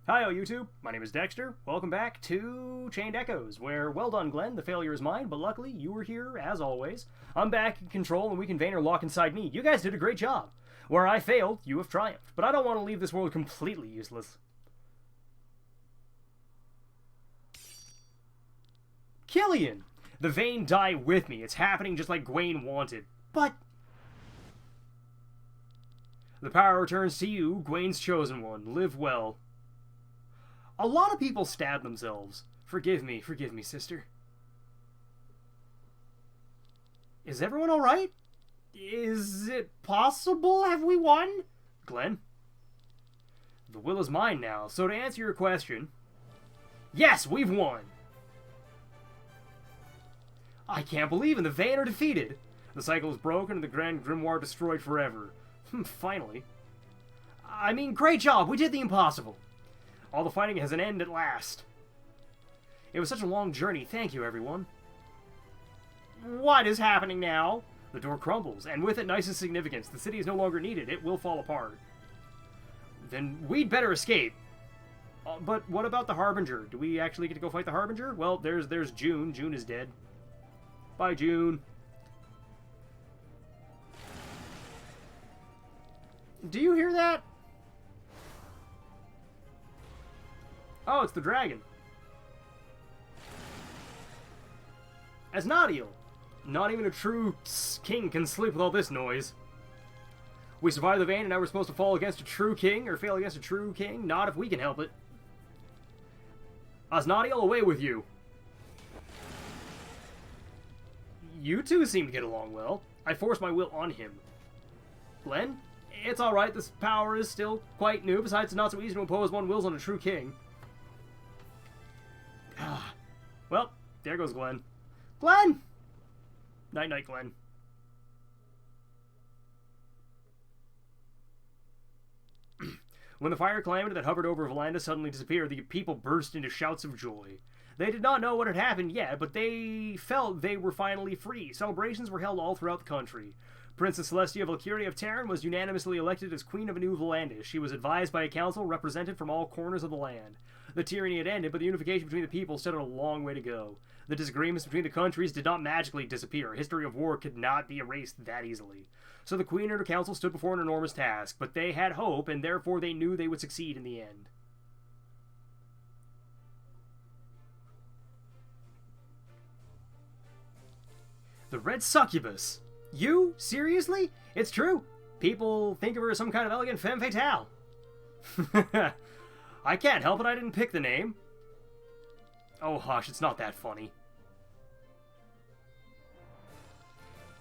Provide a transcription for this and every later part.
Hi, YouTube. My name is Dexter. Welcome back to Chained Echoes, where, well done, Glenn, the failure is mine, but luckily you were here, as always. I'm back in control, and we can Vayner lock inside me. You guys did a great job. Where I failed, you have triumphed. But I don't want to leave this world completely useless. Killian! The Vayne die with me. It's happening just like Gwaine wanted. But... the power returns to you, Gwaine's chosen one. Live well. A lot of people stab themselves. Forgive me, sister. Is everyone alright? Is it possible? Have we won? Glenn? The will is mine now, so to answer your question... yes, we've won! I can't believe it, the Vayne are defeated! The cycle is broken and the Grand Grimoire destroyed forever. Finally. I mean, great job, we did the impossible! All the fighting has an end at last. It was such a long journey. Thank you, everyone. What is happening now? The door crumbles, and with it nicest significance. The city is no longer needed. It will fall apart. Then we'd better escape. But what about the Harbinger? Do we actually get to go fight the Harbinger? Well, there's June. June is dead. Bye, June. Do you hear that? Oh, it's the dragon. Asnodiel. Not even a true king can sleep with all this noise. We survived the Vayne and now we're supposed to fall against a true king, or fail against a true king? Not if we can help it. Asnodiel, away with you. You two seem to get along well. I forced my will on him. Glenn? It's alright, this power is still quite new. Besides, it's not so easy to impose one's wills on a true king. Well, there goes Glenn. Glenn! Night-night, Glenn. When the fire calamity that hovered over Valanda suddenly disappeared, the people burst into shouts of joy. They did not know what had happened yet, but they felt they were finally free. Celebrations were held all throughout the country. Princess Celestia Valkyria of Terran was unanimously elected as Queen of New Valandis. She was advised by a council represented from all corners of the land. The tyranny had ended, but the unification between the people still had a long way to go. The disagreements between the countries did not magically disappear. A history of war could not be erased that easily. So the Queen and her council stood before an enormous task, but they had hope, and therefore they knew they would succeed in the end. The Red Succubus. You? Seriously? It's true. People think of her as some kind of elegant femme fatale. I can't help it, I didn't pick the name. Oh, hush, it's not that funny.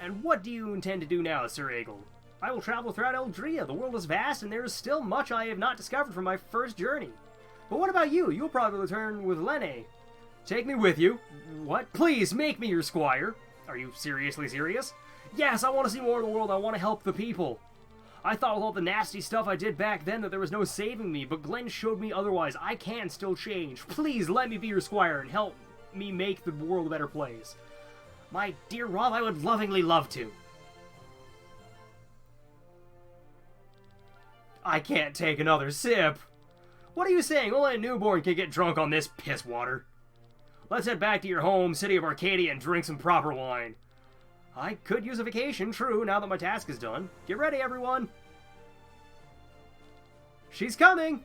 And what do you intend to do now, Sir Egil? I will travel throughout Eldria. The world is vast, and there is still much I have not discovered from my first journey. But what about you? You'll probably return with Lene. Take me with you. What? Please, make me your squire. Are you seriously serious? Yes, I want to see more of the world. I want to help the people. I thought with all the nasty stuff I did back then that there was no saving me, but Glenn showed me otherwise. I can still change. Please let me be your squire and help me make the world a better place. My dear Rob, I would lovingly love to. I can't take another sip. What are you saying? Only a newborn can get drunk on this piss water. Let's head back to your home city of Arcadia and drink some proper wine. I could use a vacation, true, now that my task is done. Get ready, everyone! She's coming!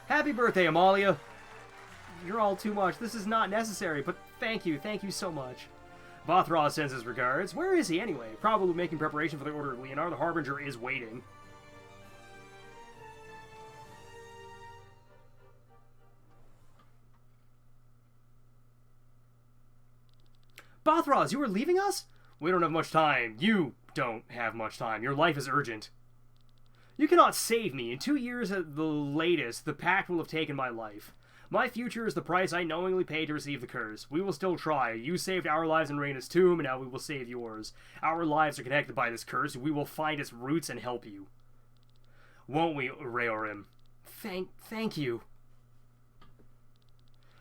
Happy birthday, Amalia! You're all too much. This is not necessary, but thank you so much. Bothra sends his regards. Where is he, anyway? Probably making preparation for the Order of Leonar. The Harbinger is waiting. Bothraz, you are leaving us? We don't have much time. You don't have much time. Your life is urgent. You cannot save me. In 2 years at the latest, the Pact will have taken my life. My future is the price I knowingly paid to receive the curse. We will still try. You saved our lives in Reyna's tomb, and now we will save yours. Our lives are connected by this curse. We will find its roots and help you. Won't we, Raorim? Thank you.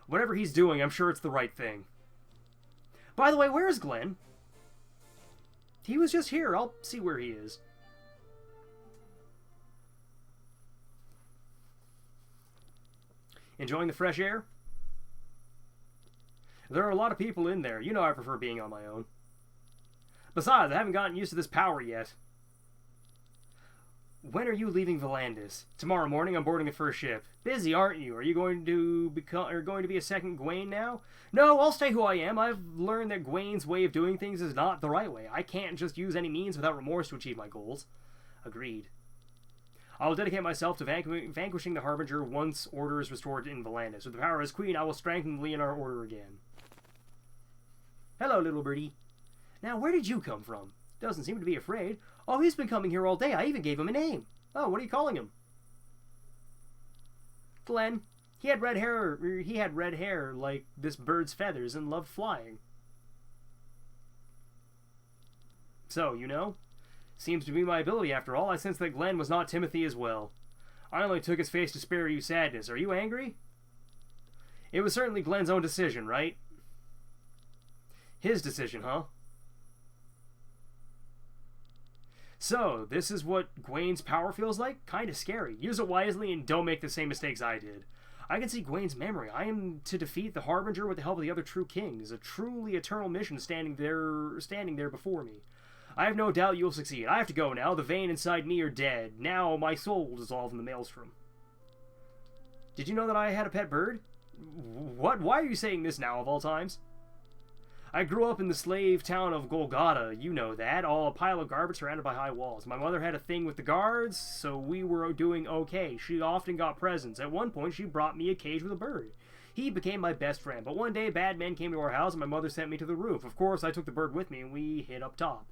Whatever he's doing, I'm sure it's the right thing. By the way, where is Glenn? He was just here. I'll see where he is. Enjoying the fresh air? There are a lot of people in there. You know I prefer being on my own. Besides, I haven't gotten used to this power yet. When are you leaving Volandis? Tomorrow morning I'm boarding the first ship. Busy, aren't you? Are you going to be a second Gwaine now? No, I'll stay who I am. I've learned that Gwaine's way of doing things is not the right way. I can't just use any means without remorse to achieve my goals. Agreed. I will dedicate myself to vanquishing the Harbinger once order is restored in Volandis. With the power as Queen, I will strengthen the Leonard Order again. Hello, little birdie. Now, where did you come from? Doesn't seem to be afraid. Oh, he's been coming here all day. I even gave him a name. Oh, what are you calling him? Glenn. He had red hair like this bird's feathers and loved flying. So, you know? Seems to be my ability after all. I sense that Glenn was not Timothy as well. I only took his face to spare you sadness. Are you angry? It was certainly Glenn's own decision, right? His decision, huh? So, this is what Gwaine's power feels like? Kinda scary. Use it wisely and don't make the same mistakes I did. I can see Gwaine's memory. I am to defeat the Harbinger with the help of the other true kings. A truly eternal mission standing there before me. I have no doubt you'll succeed. I have to go now. The vein inside me are dead. Now my soul will dissolve in the maelstrom. Did you know that I had a pet bird? What? Why are you saying this now, of all times? I grew up in the slave town of Golgotha, you know that, all a pile of garbage surrounded by high walls. My mother had a thing with the guards, so we were doing okay. She often got presents. At one point, she brought me a cage with a bird. He became my best friend, but one day bad men came to our house and my mother sent me to the roof. Of course, I took the bird with me and we hid up top.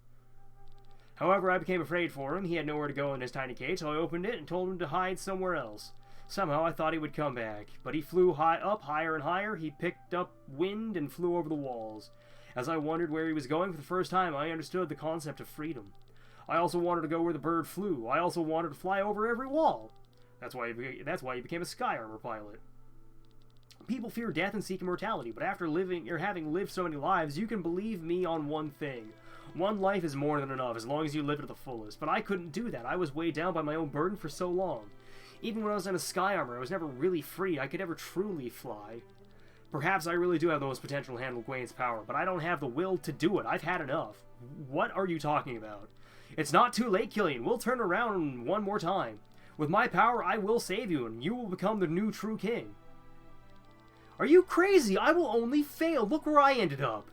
However, I became afraid for him. He had nowhere to go in his tiny cage, so I opened it and told him to hide somewhere else. Somehow I thought he would come back, but he flew higher and higher. He picked up wind and flew over the walls. As I wondered where he was going for the first time, I understood the concept of freedom. I also wanted to go where the bird flew. I also wanted to fly over every wall. That's why he became a sky armor pilot. People fear death and seek immortality, but after having lived so many lives, you can believe me on one thing. One life is more than enough, as long as you live it to the fullest. But I couldn't do that. I was weighed down by my own burden for so long. Even when I was in a sky armor, I was never really free. I could never truly fly. Perhaps I really do have the most potential to handle Gwaine's power, but I don't have the will to do it. I've had enough. What are you talking about? It's not too late, Killian. We'll turn around one more time. With my power, I will save you, and you will become the new true king. Are you crazy? I will only fail. Look where I ended up.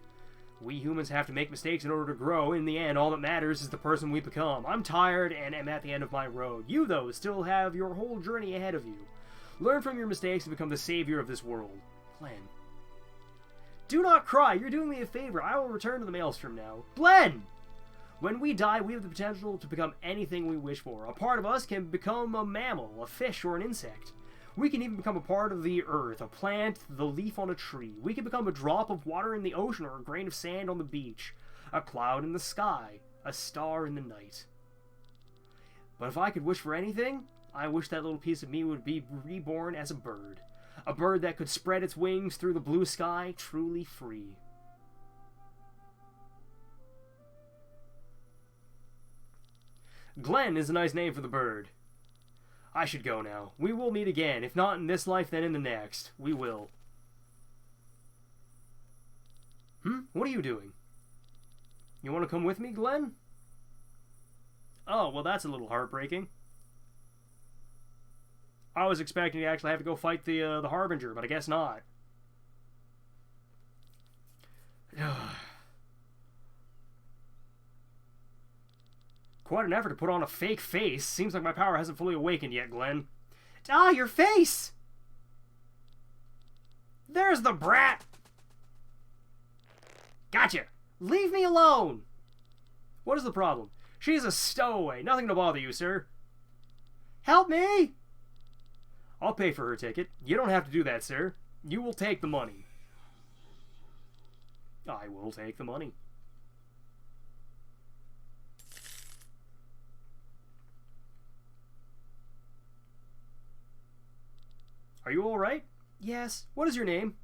We humans have to make mistakes in order to grow. In the end, all that matters is the person we become. I'm tired and am at the end of my road. You, though, still have your whole journey ahead of you. Learn from your mistakes and become the savior of this world. Glenn. Do not cry. You're doing me a favor. I will return to the Maelstrom now. Glenn! When we die, we have the potential to become anything we wish for. A part of us can become a mammal, a fish, or an insect. We can even become a part of the earth, a plant, the leaf on a tree. We can become a drop of water in the ocean or a grain of sand on the beach, a cloud in the sky, a star in the night. But if I could wish for anything, I wish that little piece of me would be reborn as a bird that could spread its wings through the blue sky, truly free. Glenn is a nice name for the bird. I should go now. We will meet again. If not in this life, then in the next. We will. What are you doing? You want to come with me, Glenn? Oh, well, that's a little heartbreaking. I was expecting to actually have to go fight the Harbinger, but I guess not. Quite an effort to put on a fake face. Seems like my power hasn't fully awakened yet, Glenn. Ah, your face! There's the brat! Gotcha! Leave me alone! What is the problem? She's a stowaway. Nothing to bother you, sir. Help me! I'll pay for her ticket. You don't have to do that, sir. You will take the money. I will take the money. Are you alright? Yes. What is your name?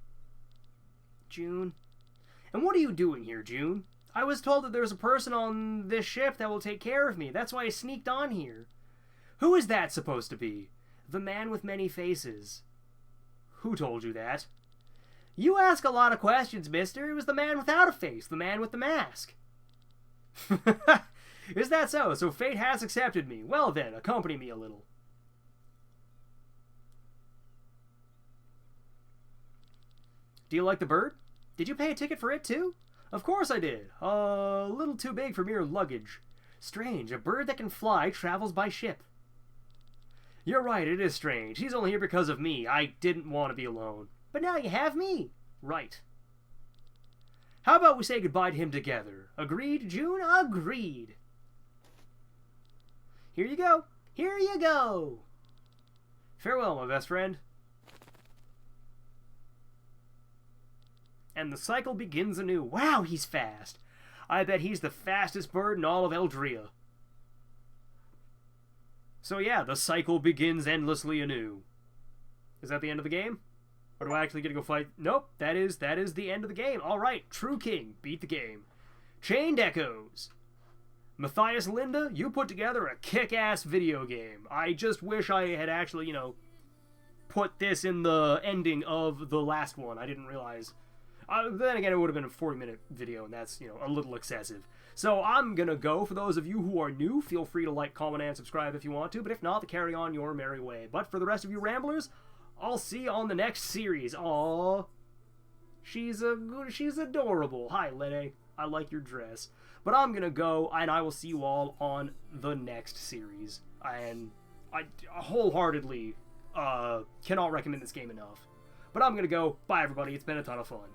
June. And what are you doing here, June? I was told that there's a person on this ship that will take care of me. That's why I sneaked on here. Who is that supposed to be? The man with many faces. Who told you that? You ask a lot of questions, mister. It was the man without a face, the man with the mask. Is that so? So fate has accepted me. Well then, accompany me a little. Do you like the bird? Did you pay a ticket for it too? Of course I did. A little too big for mere luggage. Strange, a bird that can fly travels by ship. You're right, it is strange. He's only here because of me. I didn't want to be alone. But now you have me. Right. How about we say goodbye to him together? Agreed, June? Agreed. Here you go. Here you go. Farewell, my best friend. And the cycle begins anew. Wow, he's fast. I bet he's the fastest bird in all of Eldria. So yeah, the cycle begins endlessly anew. Is that the end of the game? Or do I actually get to go fight? Nope, that is the end of the game. Alright, True King, beat the game. Chained Echoes. Matthias Linda, you put together a kick-ass video game. I just wish I had actually, you know, put this in the ending of the last one. I didn't realize. Then again, it would have been a 40-minute video, and that's, you know, a little excessive. So I'm gonna go. For those of you who are new, feel free to like, comment, and subscribe if you want to, but if not, carry on your merry way. But for the rest of you ramblers, I'll see you on the next series. Aww. She's adorable. Hi, Lene. I like your dress. But I'm gonna go, and I will see you all on the next series. And I wholeheartedly cannot recommend this game enough. But I'm gonna go. Bye, everybody. It's been a ton of fun.